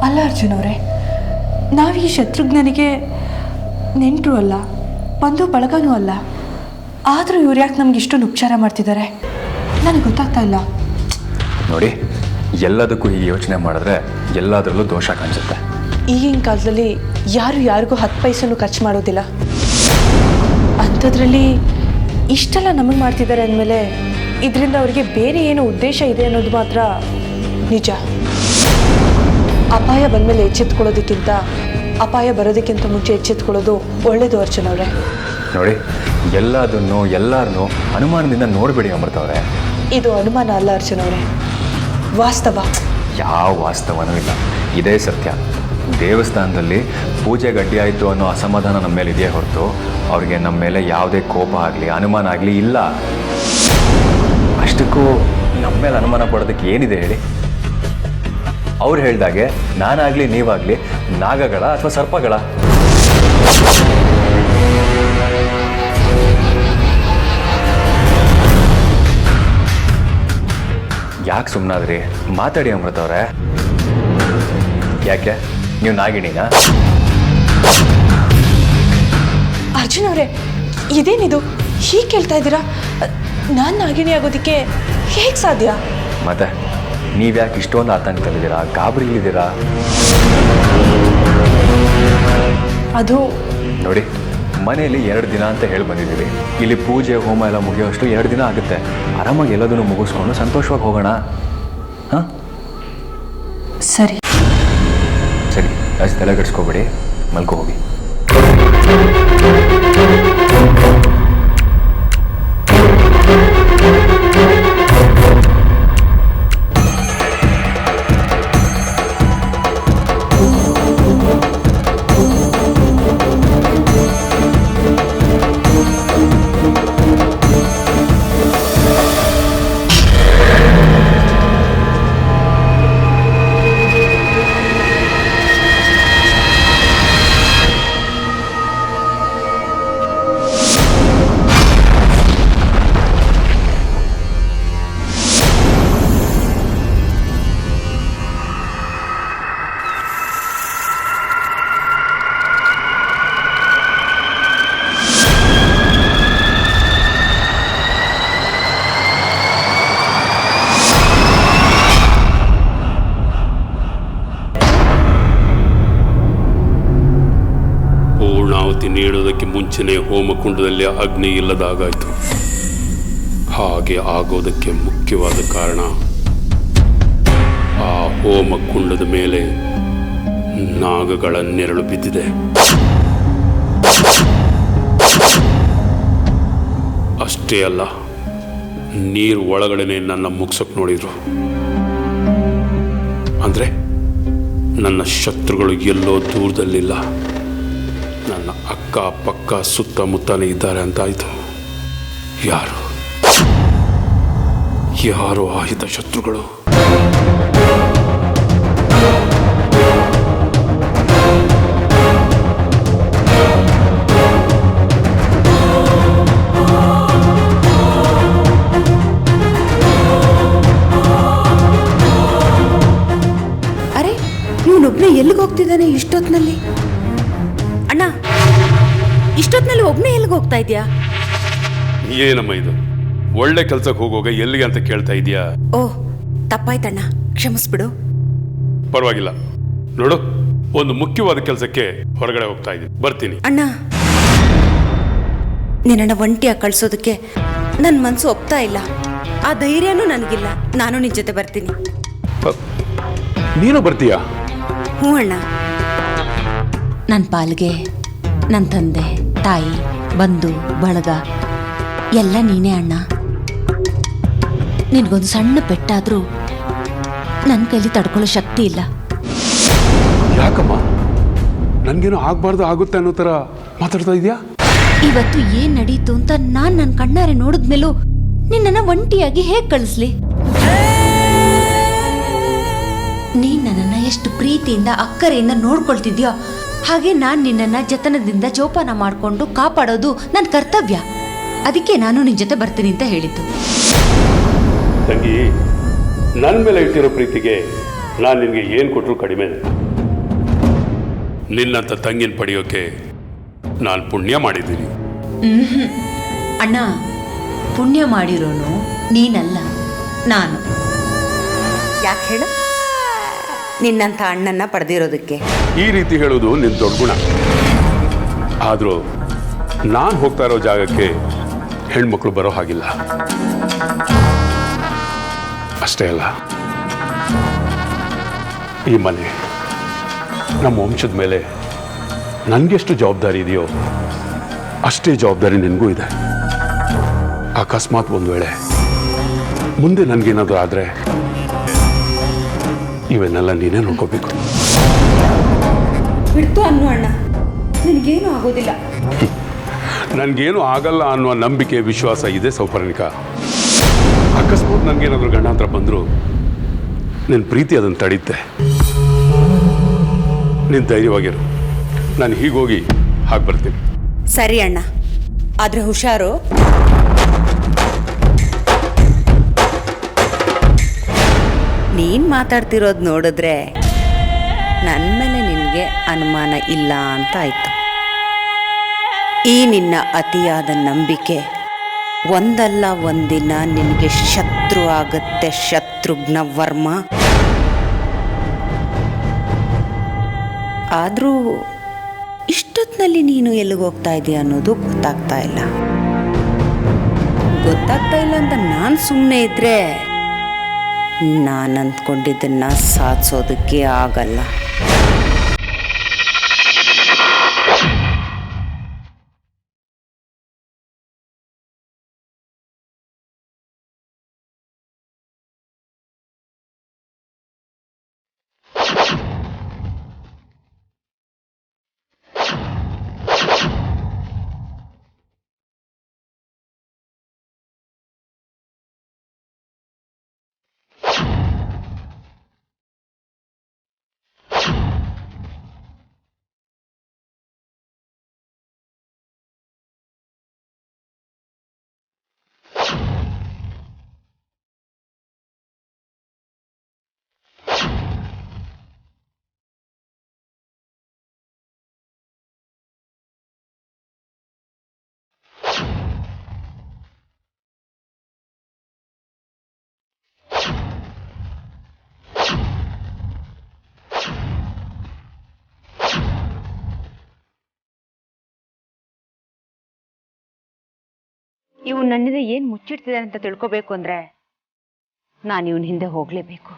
ಅಲ್ಲ ಅರ್ಜುನ್ ಅವರೇ, ನಾವು ಈ ಶತ್ರುಘ್ನನಿಗೆ ನೆಂಟರು ಅಲ್ಲ, ಬಂಧು ಬಳಗನೂ ಅಲ್ಲ. ಆದರೂ ಇವ್ರು ಯಾಕೆ ನಮ್ಗೆ ಇಷ್ಟೊಂದು ಉಪಚಾರ ಮಾಡ್ತಿದ್ದಾರೆ ನನಗೆ ಗೊತ್ತಾಗ್ತಾ ಇಲ್ಲ. ನೋಡಿ, ಎಲ್ಲದಕ್ಕೂ ಹೀಗೆ ಯೋಚನೆ ಮಾಡಿದ್ರೆ ಎಲ್ಲದರಲ್ಲೂ ದೋಷ ಕಾಣಿಸುತ್ತೆ. ಈಗಿನ ಕಾಲದಲ್ಲಿ ಯಾರಿಗೂ 10 ಪೈಸೆನೂ ಖರ್ಚು ಮಾಡೋದಿಲ್ಲ. ಅಂಥದ್ರಲ್ಲಿ ಇಷ್ಟೆಲ್ಲ ನಮಗೆ ಮಾಡ್ತಿದ್ದಾರೆ ಅಂದಮೇಲೆ ಇದರಿಂದ ಅವರಿಗೆ ಬೇರೆ ಏನೋ ಉದ್ದೇಶ ಇದೆ ಅನ್ನೋದು ಮಾತ್ರ ನಿಜ. ಅಪಾಯ ಬಂದಮೇಲೆ ಎಚ್ಚೆತ್ಕೊಳ್ಳೋದಕ್ಕಿಂತ ಅಪಾಯ ಬರೋದಕ್ಕಿಂತ ಮುಂಚೆ ಎಚ್ಚೆತ್ಕೊಳ್ಳೋದು ಒಳ್ಳೇದು ಅರ್ಜುನ್ ಅವರೇ. ನೋಡಿ, ಎಲ್ಲರನ್ನೂ ಅನುಮಾನದಿಂದ ನೋಡಬೇಡಿ ಅಮೃತವ್ರೆ. ಇದು ಅನುಮಾನ ಅಲ್ಲ ಅರ್ಜುನ್ ಅವರೇ, ವಾಸ್ತವ. ಯಾವ ವಾಸ್ತವನೂ ಇಲ್ಲ, ಇದೇ ಸತ್ಯ. ದೇವಸ್ಥಾನದಲ್ಲಿ ಪೂಜೆ ಗಡ್ಡಿ ಆಯಿತು ಅನ್ನೋ ಅಸಮಾಧಾನ ನಮ್ಮ ಮೇಲೆ ಇದೆಯೇ ಹೊರತು ಅವ್ರಿಗೆ ನಮ್ಮ ಮೇಲೆ ಯಾವುದೇ ಕೋಪ ಆಗಲಿ ಅನುಮಾನ ಆಗಲಿ ಇಲ್ಲ. ಅಷ್ಟಕ್ಕೂ ನಮ್ಮ ಮೇಲೆ ಅನುಮಾನ ಪಡೋದಕ್ಕೆ ಏನಿದೆ ಹೇಳಿ? ಅವ್ರು ಹೇಳ್ದಾಗೆ ನಾನಾಗಲಿ ನೀವಾಗಲಿ ನಾಗಗಳ ಅಥವಾ ಸರ್ಪಗಳ? ಯಾಕೆ ಸುಮ್ಮನಾದ್ರಿ? ಮಾತಾಡಿ ಅಮೃತವ್ರೆ. ಯಾಕೆ ನೀವು ನಾಗಿಣಿನಾ? ಅರ್ಜುನ್ ಅವರೇ, ಇದೇನಿದು ಹೀಗೆ ಕೇಳ್ತಾ ಇದ್ದೀರಾ? ನಾನು ನಾಗಿಣಿ ಆಗೋದಕ್ಕೆ ಹೇಗೆ ಸಾಧ್ಯ? ಮತ್ತೆ ನೀವ್ಯಾಕೆ ಇಷ್ಟೊಂದು ಆತಂಕದಲ್ಲಿದ್ದೀರಾ, ಗಾಬರಿಲಿದ್ದೀರಾ? ಅದು ನೋಡಿ, ಮನೆಯಲ್ಲಿ 2 ದಿನ ಅಂತ ಹೇಳಿ ಬಂದಿದ್ದೀವಿ. ಇಲ್ಲಿ ಪೂಜೆ ಹೋಮ ಎಲ್ಲ ಮುಗಿಯೋಷ್ಟು 2 ದಿನ ಆಗುತ್ತೆ. ಆರಾಮಾಗಿ ಎಲ್ಲದನ್ನು ಮುಗಿಸ್ಕೊಂಡು ಸಂತೋಷವಾಗಿ ಹೋಗೋಣ. ಹಾಂ, ಸರಿ ಸರಿ, ಅಷ್ಟು ತಲೆ ಕೆಡಿಸ್ಕೋಬೇಡಿ, ಮಲ್ಕೋ ಹೋಗಿ. ಆಗೋದಕ್ಕೆ ಮುಂಚೆನೇ ಹೋಮಕುಂಡದಲ್ಲಿ ಅಗ್ನಿ ಇಲ್ಲದಾಗಾಯಿತು. ಹಾಗೆ ಆಗೋದಕ್ಕೆ ಮುಖ್ಯವಾದ ಕಾರಣ ಆ ಹೋಮಕುಂಡದ ಮೇಲೆ ನಾಗಗಳ ನೆರಳು ಬಿದ್ದಿದೆ. ಅಷ್ಟೇ ಅಲ್ಲ, ನೀರು ಒಳಗಡೆನೆ ನನ್ನ ಮುಗ್ಸಕ್ ನೋಡಿದ್ರು. ಅಂದ್ರೆ ನನ್ನ ಶತ್ರುಗಳು ಎಲ್ಲೋ ದೂರದಲ್ಲಿಲ್ಲ, ನನ್ನ ಅಕ್ಕ ಪಕ್ಕ ಸುತ್ತಮುತ್ತನೇ ಇದ್ದಾರೆ ಅಂತಾಯ್ತು. ಯಾರು ಆಹಿತ ಶತ್ರುಗಳು? ಅರೆ, ಇವನೊಬ್ನೇ ಎಲ್ಲಿಗೆ ಹೋಗ್ತಿದ್ದಾನೆ ಇಷ್ಟೊತ್ತಿನಲ್ಲಿ? ಅಣ್ಣ, ಇಷ್ಟೊತ್ತಿನಲ್ಲಿ ಒಬ್ನೇ ಎಲ್ಲಿಗೆ ಹೋಗ್ತಾ ಇದೆಯಾ? ಏನಮ್ಮ ಇದು? ಒಳ್ಳೆ ಕೆಲ್ಸಕ್ಕೆ ಹೋಗುವಾಗ ಎಲ್ಲಿಗೆ ಅಂತ ಕೇಳ್ತಾ ಇದೀಯಾ? ಓಹ್, ತಪ್ಪಾಯ್ತಣ್ಣ, ಕ್ಷಮಿಸ್ಬಿಡು. ಪರವಾಗಿಲ್ಲ. ನೋಡು, ಒಂದು ಮುಖ್ಯವಾದ ಕೆಲಸಕ್ಕೆ ಹೊರಗಡೆ ಹೋಗ್ತಾ ಇದ್ದೀನಿ, ಬರ್ತೀನಿ. ಅಣ್ಣ, ನಿನ್ನನ್ನ ಒಂಟಿಯಾಗಿ ಕಳ್ಸೋದಕ್ಕೆ ನನ್ನ ಮನಸ್ಸು ಒಪ್ತಾ ಇಲ್ಲ. ಆ ಧೈರ್ಯನೂ ನನಗಿಲ್ಲ. ನಾನು ನಿನ್ನ ಜೊತೆ ಬರ್ತೀನಿ. ನೀನು ಬರ್ತೀಯಾ? ಹ್ಞೂ ಅಣ್ಣ. ನನ್ನ ಪಾಲ್ಗೆ ನನ್ನ ತಂದೆ ತಾಯಿ ಬಂಧು ಬಳಗ ಎಲ್ಲ ನೀನೇ ಅಣ್ಣ. ನಿನ್ಗೊಂದು ಸಣ್ಣ ಪೆಟ್ಟಾದ್ರೂ ನನ್ನ ಕೈಲಿ ತಡ್ಕೊಳ್ಳೋ ಶಕ್ತಿ ಇಲ್ಲ. ಯಾಕಮ್ಮ, ನನ್ಗೇನು ಆಗ್ಬಾರ್ದು ಆಗುತ್ತೆ ಅನ್ನೋ ಥರ ಮಾತಾಡ್ತಾ ಇದೀಯಾ? ಇವತ್ತು ಏನ್ ನಡೀತು ಅಂತ ನಾನ್ ನನ್ನ ಕಣ್ಣಾರೆ ನೋಡಿದ್ಮೇಲೂ ನಿನ್ನನ್ನ ಒಂಟಿಯಾಗಿ ಹೇಗ್ ಕಳಿಸ್ಲಿ? ನೀನ್ ನನ್ನನ್ನ ಎಷ್ಟು ಪ್ರೀತಿಯಿಂದ ಅಕ್ಕರೆಯಿಂದ ನೋಡ್ಕೊಳ್ತಿದ್ಯೋ ಹಾಗೆ ನಾನ್ ನಿನ್ನನ್ನ ಜತನದಿಂದ ಜೋಪಾನ ಮಾಡ್ಕೊಂಡು ಕಾಪಾಡೋದು ನನ್ನ ಕರ್ತವ್ಯ. ಅದಕ್ಕೆ ನಾನು ನಿನ್ ಜೊತೆ ಬರ್ತೀನಿ ಅಂತ ಹೇಳಿದ್ದು. ತಂಗಿ, ನನ್ನ ಮೇಲೆ ಇಟ್ಟಿರೋ ಪ್ರೀತಿಗೆ ನಾನು ನಿನಗೆ ಏನು ಕೊಟ್ಟರು ಕಡಿಮೆ. ನಿನ್ನಂತ ತಂಗಿನ ಪಡೆಯೋಕೆ ನಾನು ಪುಣ್ಯ ಮಾಡಿದ್ದೀನಿ. ಅಣ್ಣ, ಪುಣ್ಯ ಮಾಡಿರೋನು ನೀನಲ್ಲ, ನಾನು. ಯಾಕೆ ಹೇಳು? ನಿನ್ನಂಥ ಅಣ್ಣನ್ನ ಪಡೆದಿರೋದಕ್ಕೆ. ಈ ರೀತಿ ಹೇಳೋದು ನಿನ್ನ ದೊಡ್ಡ ಗುಣ. ಆದರೂ ನಾನು ಹೋಗ್ತಾ ಇರೋ ಜಾಗಕ್ಕೆ ಹೆಣ್ಮಕ್ಳು ಬರೋ ಹಾಗಿಲ್ಲ. ಅಷ್ಟೇ ಅಲ್ಲ, ಈ ಮನೆ ನಮ್ಮ ವಂಶದ ಮೇಲೆ ನನಗೆಷ್ಟು ಜವಾಬ್ದಾರಿ ಇದೆಯೋ ಅಷ್ಟೇ ಜವಾಬ್ದಾರಿ ನಿನಗೂ ಇದೆ. ಅಕಸ್ಮಾತ್ ಒಂದು ವೇಳೆ ಮುಂದೆ ನನಗೇನಾದರೂ ಆದರೆ ಇವನ್ನೆಲ್ಲ ನೀನೇ ನೋಡ್ಕೋಬೇಕು. ಬಿಡ್ತು ಅನ್ನು ಅಣ್ಣ, ನಿನಗೇನು ಆಗೋದಿಲ್ಲ. ನನಗೇನು ಆಗಲ್ಲ ಅನ್ನುವ ನಂಬಿಕೆ ವಿಶ್ವಾಸ ಇದೆ ಸೌಪರ್ಣಿಕ. ಅಕಸ್ಮಾತ್ ನನಗೇನಾದರೂ ಗಂಡಾಂತರ ಬಂದರೂ ನಿನ್ನ ಪ್ರೀತಿ ಅದನ್ನು ತಡೀತೆ. ನೀನು ಧೈರ್ಯವಾಗಿರು, ನಾನು ಹೀಗೋಗಿ ಹಾಗೆ ಬರ್ತೀನಿ. ಸರಿ ಅಣ್ಣ, ಆದರೆ ಹುಷಾರು. ನೀನು ಮಾತಾಡ್ತಿರೋದು ನೋಡಿದ್ರೆ ನನ್ನ ಮೇಲೆ ನಿನಗೆ ಅನುಮಾನ ಇಲ್ಲ ಅಂತ ಆಯ್ತು. ಈ ನಿನ್ನ ಅತಿಯಾದ ನಂಬಿಕೆ ಒಂದಲ್ಲ ಒಂದಿನ ನಿನಗೆ ಶತ್ರು ಆಗುತ್ತೆ ಶತ್ರುಘ್ನ ವರ್ಮ. ಆದರೂ ಇಷ್ಟೊತ್ತಿನಲ್ಲಿ ನೀನು ಎಲ್ಲಿಗೆ ಹೋಗ್ತಾ ಇದೀಯ ಅನ್ನೋದು ಗೊತ್ತಾಗ್ತಾ ಇಲ್ಲ ಅಂತ ನಾನು ಸುಮ್ಮನೆ ಇದ್ರೆ ನಾನು ಅಂದ್ಕೊಂಡಿದ್ದನ್ನ ಸಾಧಿಸೋದಕ್ಕೆ ಆಗಲ್ಲ. ಇವು ನನ್ನಿಂದ ಏನು ಮುಚ್ಚಿಡ್ತಿದೆ ಅಂತ ತಿಳ್ಕೊಬೇಕು ಅಂದರೆ ನಾನು ಇವನ ಹಿಂದೆ ಹೋಗಲೇಬೇಕು.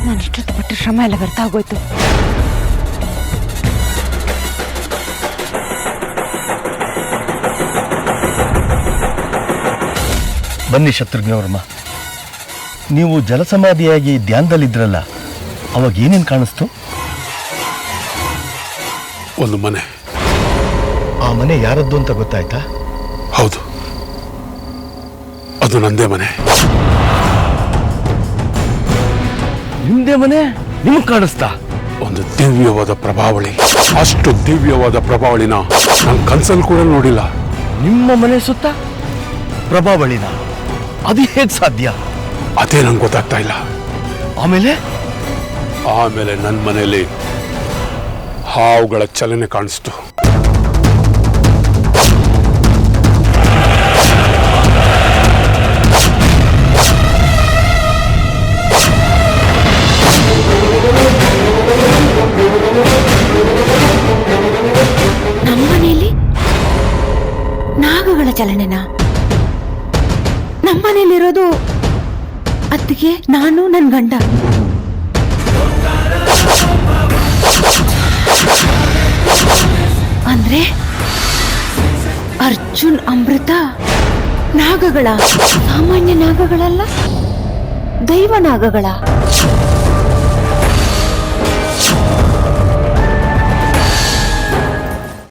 ನಾನು ಇಷ್ಟೊತ್ತು ಪಟ್ಟ ಶ್ರಮ ಎಲ್ಲ ವ್ಯರ್ಥ ಆಗೋಯ್ತು. ಬನ್ನಿ ಶತ್ರುಘ್ನವರ್ಮ, ನೀವು ಜಲಸಮಾಧಿಯಾಗಿ ಧ್ಯಾನದಲ್ಲಿದ್ರಲ್ಲ, ಅವಾಗ ಏನೇನು ಕಾಣಿಸ್ತು? ಒಂದು ಮನೆ. ಆ ಮನೆ ಯಾರದ್ದು ಅಂತ ಗೊತ್ತಾಯ್ತಾ? ಹೌದು, ಅದು ನಂದೇ ಮನೆ. ನಿಮ್ದೇ ಮನೆ ನಿಮಗೆ ಕಾಣಿಸ್ತಾ? ಒಂದು ದಿವ್ಯವಾದ ಪ್ರಭಾವಳಿ. ಅಷ್ಟು ದಿವ್ಯವಾದ ಪ್ರಭಾವಳಿನ ನಾನು ಕನ್ಸಲ್ಲಿ ಕೂಡ ನೋಡಿಲ್ಲ. ನಿಮ್ಮ ಮನೆ ಸುತ್ತ ಪ್ರಭಾವಳಿನ? ಅದು ಹೇಗೆ ಸಾಧ್ಯ? ಅದೇ ನಂಗೆ ಗೊತ್ತಾಗ್ತಾ ಇಲ್ಲ. ಆಮೇಲೆ ನನ್ನ ಮನೆಯಲ್ಲಿ ಹಾವುಗಳ ಚಲನೆ ಕಾಣಿಸ್ತು. ನಮ್ಮನೇಲಿ ನಾಗಗಳ ಚಲನೆನಾ? ನಮ್ಮನೇಲಿರೋದು ಅತ್ತಿಗೆ, ನಾನು, ನನ್ನ ಗಂಡ. ಅಂದ್ರೆ ಅರ್ಜುನ್, ಅಮೃತ ನಾಗಗಳ? ಸಾಮಾನ್ಯ ನಾಗಗಳಲ್ಲ, ದೈವ ನಾಗಗಳ.